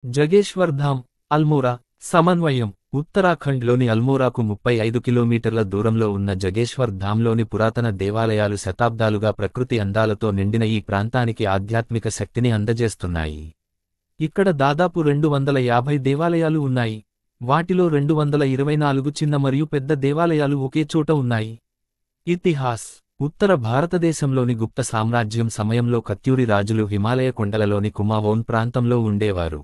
జగేశ్వర్ ధామ్, అల్మోరా, సమన్వయం. ఉత్తరాఖండ్లోని అల్మోరాకు 35 కిలోమీటర్ల దూరంలో ఉన్న జగేశ్వర్ ధామ్లోని పురాతన దేవాలయాలు శతాబ్దాలుగా ప్రకృతి అందాలతో నిండిన ఈ ప్రాంతానికి ఆధ్యాత్మిక శక్తిని అందజేస్తున్నాయి. ఇక్కడ దాదాపు 250 దేవాలయాలు ఉన్నాయి. వాటిలో 224 చిన్న మరియు పెద్ద దేవాలయాలు ఒకే చోట ఉన్నాయి. ఇతిహాస్. ఉత్తర భారతదేశంలోని గుప్త సామ్రాజ్యం సమయంలో కత్యూరి రాజులు హిమాలయ కొండలలోని కుమావోన్ ప్రాంతంలో ఉండేవారు.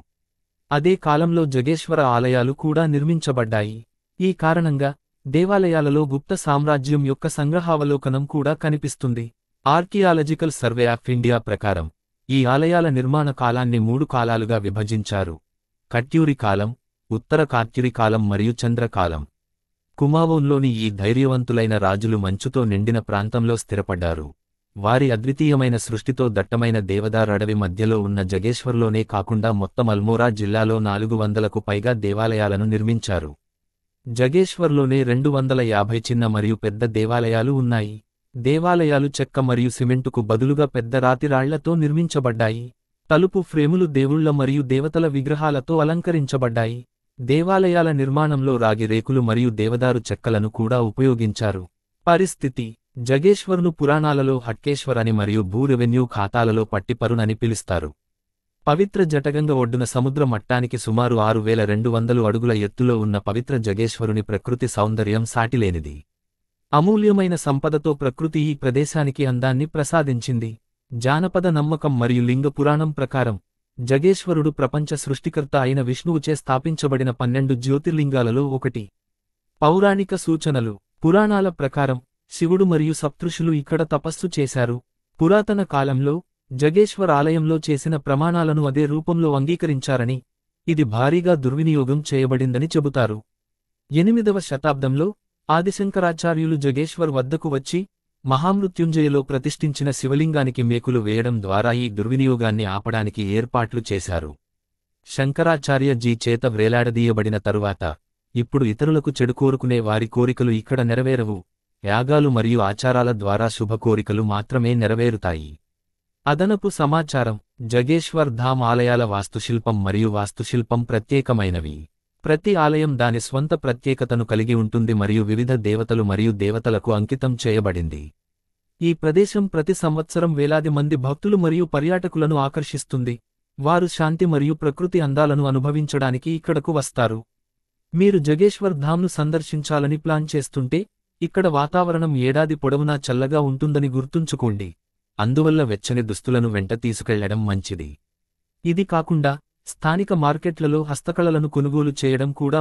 అదే కాలంలో జగేశ్వర ఆలయాలు కూడా నిర్మించబడ్డాయి. ఈ కారణంగా దేవాలయాలలో గుప్త సామ్రాజ్యం యొక్క సంగ్రహావలోకనం కూడా కనిపిస్తుంది. ఆర్కియాలజికల్ సర్వే ఆఫ్ ఇండియా ప్రకారం ఈ ఆలయాల నిర్మాణ కాలాన్ని 3 కాలాలుగా విభజించారు: కట్యూరి కాలం, ఉత్తర కాత్యూరి కాలం మరియు చంద్రకాలం. కుమావోన్లోని ఈ ధైర్యవంతులైన రాజులు మంచుతో నిండిన ప్రాంతంలో స్థిరపడ్డారు. వారి అద్వితీయమైన సృష్టితో దట్టమైన దేవదార్ అడవి మధ్యలో ఉన్న జగేశ్వర్లోనే కాకుండా మొత్తం అల్మోరా జిల్లాలో 400కు పైగా దేవాలయాలను నిర్మించారు. జగేశ్వర్లోనే 250 చిన్న మరియు పెద్ద దేవాలయాలు ఉన్నాయి. దేవాలయాలు చెక్క మరియు సిమెంటుకు బదులుగా పెద్ద రాతి రాళ్లతో నిర్మించబడ్డాయి. తలుపు ఫ్రేములు దేవుళ్ల మరియు దేవతల విగ్రహాలతో అలంకరించబడ్డాయి. దేవాలయాల నిర్మాణంలో రాగి రేకులు మరియు దేవదారు చెక్కలను కూడా ఉపయోగించారు. పరిస్థితి. జగేశ్వర్ను పురాణాలలో హట్కేశ్వర్ అని మరియు భూ రెవెన్యూ ఖాతాలలో పట్టిపరున్ అని పిలుస్తారు. పవిత్ర జటగంగ ఒడ్డున సముద్ర మట్టానికి సుమారు 6200 అడుగుల ఎత్తులో ఉన్న పవిత్ర జగేశ్వరుని ప్రకృతి సౌందర్యం సాటిలేనిది. అమూల్యమైన సంపదతో ప్రకృతి ఈ ప్రదేశానికి అందాన్ని ప్రసాదించింది. జానపద నమ్మకం మరియు లింగ పురాణం ప్రకారం జగేశ్వరుడు ప్రపంచ సృష్టికర్త అయిన విష్ణువుచే స్థాపించబడిన 12 జ్యోతిర్లింగాలలో ఒకటి. పౌరాణిక సూచనలు. పురాణాల ప్రకారం శివుడు మరియు సప్తఋషులు ఇక్కడ తపస్సు చేశారు. పురాతన కాలంలో జగేశ్వర్ ఆలయంలో చేసిన ప్రమాణాలను అదే రూపంలో అంగీకరించారని, ఇది భారీగా దుర్వినియోగం చేయబడిందని చెబుతారు. 8వ శతాబ్దంలో ఆదిశంకరాచార్యులు జగేశ్వర్ వద్దకు వచ్చి మహామృత్యుంజయలో ప్రతిష్ఠించిన శివలింగానికి మేకులు వేయడం ద్వారా ఈ దుర్వినియోగాన్ని ఆపడానికి ఏర్పాట్లు చేశారు. శంకరాచార్య జీ చేత వ్రేలాడదీయబడిన తరువాత ఇప్పుడు ఇతరులకు చెడు కోరుకునే వారి కోరికలు ఇక్కడ నెరవేరవు. యాగాలు మరియు ఆచారాల ద్వారా శుభ కోరికలు మాత్రమే నెరవేరుతాయి. అదనపు సమాచారం. జగేశ్వర్ ధామ్ ఆలయాల వాస్తుశిల్పం మరియు వాస్తుశిల్పం ప్రత్యేకమైనవి. ప్రతి ఆలయం దాని స్వంత ప్రత్యేకతను కలిగి ఉంటుంది మరియు వివిధ దేవతలు మరియు దేవతలకు అంకితం చేయబడింది. ఈ ప్రదేశం ప్రతి సంవత్సరం వేలాది మంది భక్తులు మరియు పర్యాటకులను ఆకర్షిస్తుంది. వారు శాంతి మరియు ప్రకృతి అందాలను అనుభవించడానికి ఇక్కడకు వస్తారు. మీరు జగేశ్వర్ ధామ్ను సందర్శించాలని ప్లాన్ చేస్తుంటే, ఇక్కడ వాతావరణం ఏడాది పొడవునా చల్లగా ఉంటుందని గుర్తుంచుకోండి. అందువల్ల వెచ్చని దుస్తులను వెంట తీసుకెళ్లడం మంచిది. ఇది కాకుండా స్థానిక మార్కెట్లలో హస్తకళలను కొనుగోలు చేయడం కూడా